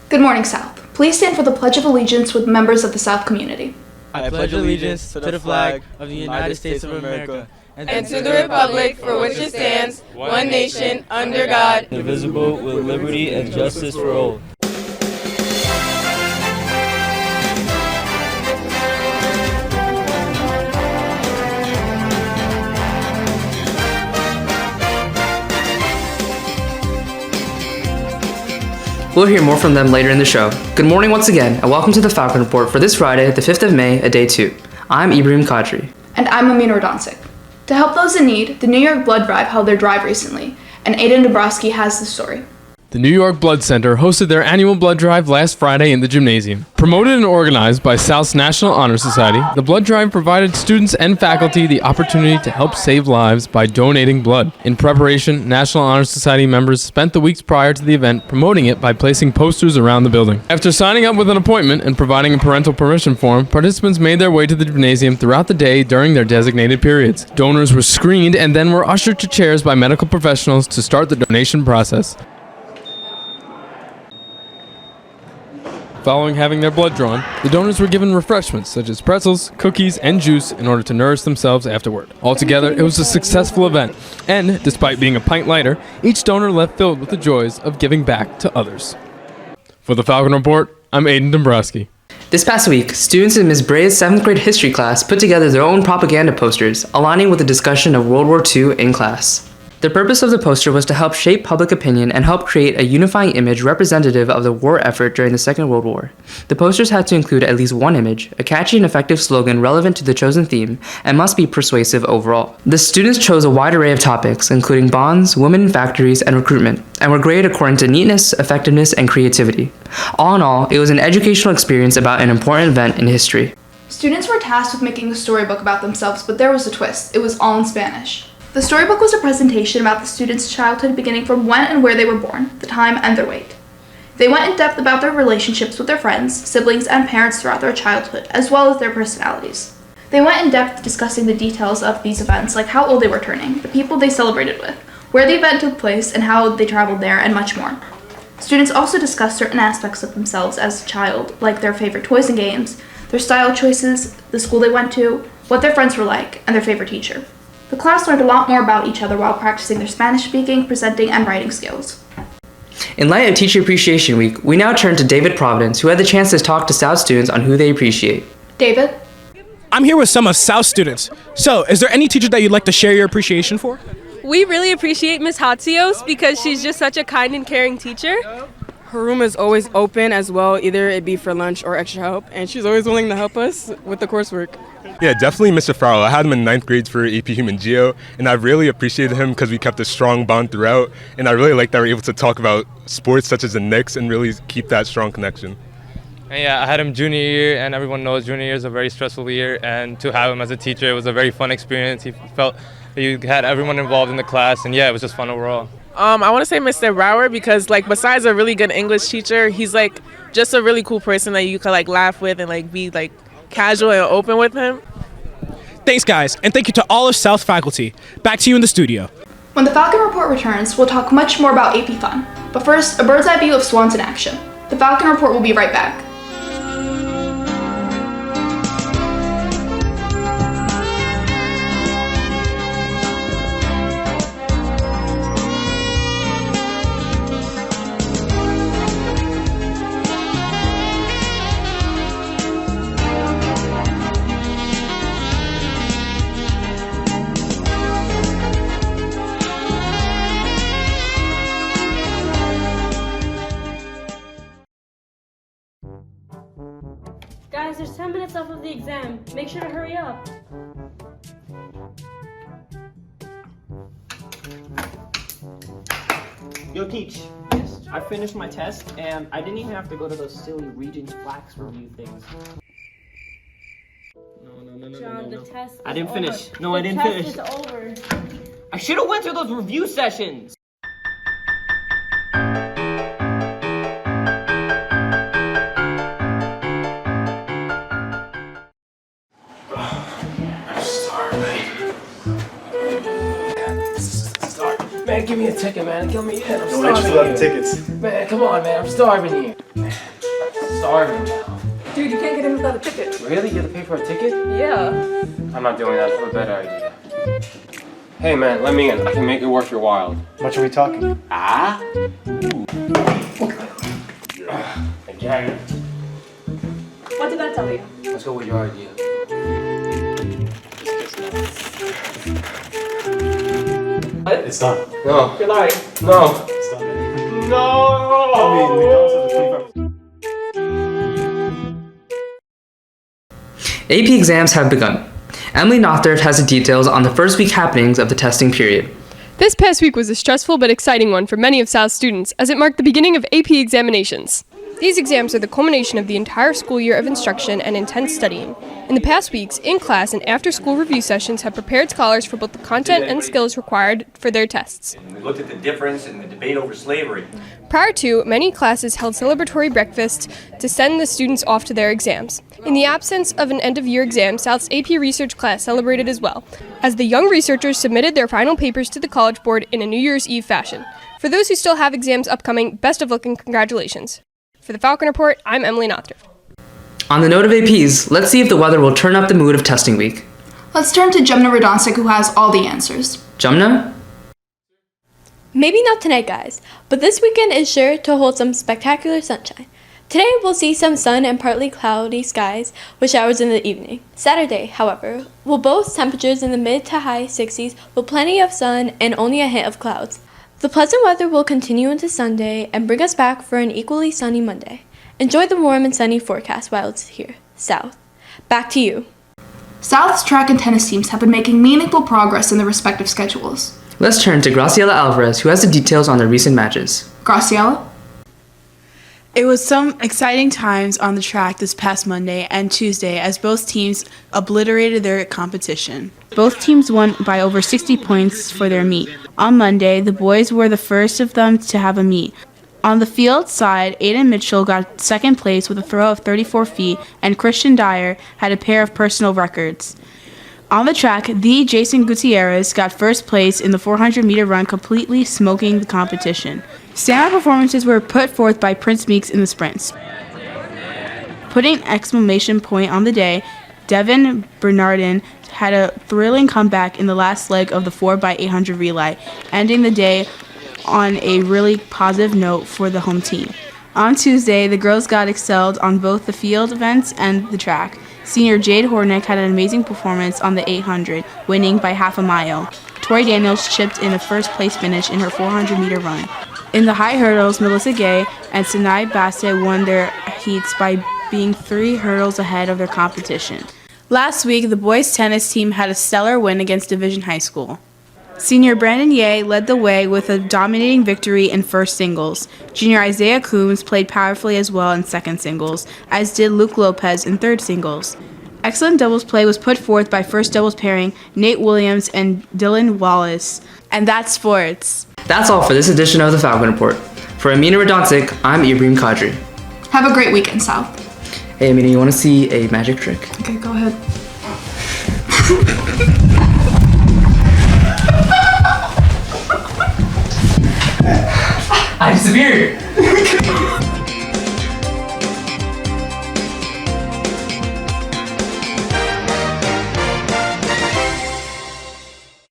Good morning, South. Please stand for the Pledge of Allegiance with members of the South community. I pledge allegiance to the flag of the United States of America and to the republic for which it stands, one nation, under God, indivisible, with liberty and justice for all. We'll hear more from them later in the show. Good morning once again, and welcome to the Falcon Report for this Friday, the 5th of May, at Day 2. I'm Ibrahim Kadri. And I'm Amina Radoncic. To help those in need, the New York Blood Drive held their drive recently, and Aiden Dabrowski has the story. The New York Blood Center hosted their annual blood drive last Friday in the gymnasium. Promoted and organized by South's National Honor Society, the blood drive provided students and faculty the opportunity to help save lives by donating blood. In preparation, National Honor Society members spent the weeks prior to the event promoting it by placing posters around the building. After signing up with an appointment and providing a parental permission form, participants made their way to the gymnasium throughout the day during their designated periods. Donors were screened and then were ushered to chairs by medical professionals to start the donation process. Following having their blood drawn, the donors were given refreshments such as pretzels, cookies, and juice in order to nourish themselves afterward. Altogether, it was a successful event, and despite being a pint lighter, each donor left filled with the joys of giving back to others. For the Falcon Report, I'm Aiden Dombrowski. This past week, students in Ms. Bray's 7th grade history class put together their own propaganda posters, aligning with the discussion of World War II in class. The purpose of the poster was to help shape public opinion and help create a unifying image representative of the war effort during the Second World War. The posters had to include at least one image, a catchy and effective slogan relevant to the chosen theme, and must be persuasive overall. The students chose a wide array of topics, including bonds, women in factories, and recruitment, and were graded according to neatness, effectiveness, and creativity. All in all, it was an educational experience about an important event in history. Students were tasked with making a storybook about themselves, but there was a twist. It was all in Spanish. The storybook was a presentation about the students' childhood beginning from when and where they were born, the time, and their weight. They went in depth about their relationships with their friends, siblings, and parents throughout their childhood, as well as their personalities. They went in depth discussing the details of these events, like how old they were turning, the people they celebrated with, where the event took place, and how they traveled there, and much more. Students also discussed certain aspects of themselves as a child, like their favorite toys and games, their style choices, the school they went to, what their friends were like, and their favorite teacher. The class learned a lot more about each other while practicing their Spanish speaking, presenting, and writing skills. In light of Teacher Appreciation Week, we now turn to David Providence, who had the chance to talk to South students on who they appreciate. David? I'm here with some of South students. So, is there any teacher that you'd like to share your appreciation for? We really appreciate Miss Hatsios because she's just such a kind and caring teacher. Her room is always open as well, either it be for lunch or extra help, and she's always willing to help us with the coursework. Yeah, definitely Mr. Farrell. I had him in 9th grade for AP Human Geo, and I really appreciated him because we kept a strong bond throughout, and I really like that we're able to talk about sports such as the Knicks and really keep that strong connection. And yeah, I had him junior year, and everyone knows junior year is a very stressful year, and to have him as a teacher, it was a very fun experience. He felt that you had everyone involved in the class, and yeah, it was just fun overall. I want to say Mr. Brower because, besides a really good English teacher, he's, just a really cool person that you could, laugh with and, be, casual and open with him. Thanks, guys, and thank you to all of South faculty. Back to you in the studio. When the Falcon Report returns, we'll talk much more about AP Fun. But first, a bird's eye view of swans in action. The Falcon Report will be right back. Guys, there's 10 minutes left of the exam. Make sure to hurry up. Yo, Teach. I finished my test, and I didn't even have to go to those silly Regents Flax review things. No. John, the test is I didn't over. finish. No, I didn't finish. The test is over. I should have went to those review sessions. Man, give give me a ticket, man. Kill me in. I'm Don't let you fill out the tickets. Man, come on, man. I'm starving here. Man, I'm starving now. Dude, you can't get in without a ticket. Really? You have to pay for a ticket? Yeah. I'm not doing that. I have a better idea. Hey, man, let me in. I can make it worth your while. How much are we talking? Ah? Again. What did I tell you? Let's go with your idea. What? It's done. No. You're lying. No. It's done. No! I mean, McDonald's has a 25%. AP exams have begun. Emily Nothert has the details on the first week happenings of the testing period. This past week was a stressful but exciting one for many of South's students, as it marked the beginning of AP examinations. These exams are the culmination of the entire school year of instruction and intense studying. In the past weeks, in-class and after-school review sessions have prepared scholars for both the content and skills required for their tests. We looked at the difference in the debate over slavery. Prior to, many classes held celebratory breakfasts to send the students off to their exams. In the absence of an end-of-year exam, South's AP Research class celebrated as well, as the young researchers submitted their final papers to the College Board in a New Year's Eve fashion. For those who still have exams upcoming, best of luck and congratulations. For the Falcon Report, I'm Emily Nothert. On the note of APs, let's see if the weather will turn up the mood of testing week. Let's turn to Jemna Radoncic, who has all the answers. Jumna? Maybe not tonight, guys, but this weekend is sure to hold some spectacular sunshine. Today, we'll see some sun and partly cloudy skies with showers in the evening. Saturday, however, will boast temperatures in the mid to high 60s with plenty of sun and only a hint of clouds. The pleasant weather will continue into Sunday and bring us back for an equally sunny Monday. Enjoy the warm and sunny forecast while it's here. South. Back to you. South's track and tennis teams have been making meaningful progress in their respective schedules. Let's turn to Graciela Alvarez, who has the details on their recent matches. Graciela? It was some exciting times on the track this past Monday and Tuesday as both teams obliterated their competition. Both teams won by over 60 points for their meet. On Monday, the boys were the first of them to have a meet. On the field side, Aiden Mitchell got second place with a throw of 34 feet, and Christian Dyer had a pair of personal records. On the track, the Jason Gutierrez got first place in the 400-meter run, completely smoking the competition. Standout performances were put forth by Prince Meeks in the sprints. Putting exclamation point on the day, Devin Bernardin had a thrilling comeback in the last leg of the 4x800 relay, ending the day on a really positive note for the home team. On Tuesday, the girls got excelled on both the field events and the track. Senior Jade Hornick had an amazing performance on the 800, winning by half a mile. Tori Daniels chipped in a first-place finish in her 400-meter run. In the high hurdles, Melissa Gay and Sinai Bassett won their heats by being 3 hurdles ahead of their competition. Last week, the boys' tennis team had a stellar win against Division High School. Senior Brandon Ye led the way with a dominating victory in first singles. Junior Isaiah Coombs played powerfully as well in second singles, as did Luke Lopez in third singles. Excellent doubles play was put forth by first doubles pairing Nate Williams and Dylan Wallace. And that's sports. That's all for this edition of the Falcon Report. For Amina Radoncic, I'm Ibrahim Kadri. Have a great weekend, South. Hey Amina, you want to see a magic trick? Okay, go ahead. I disappeared!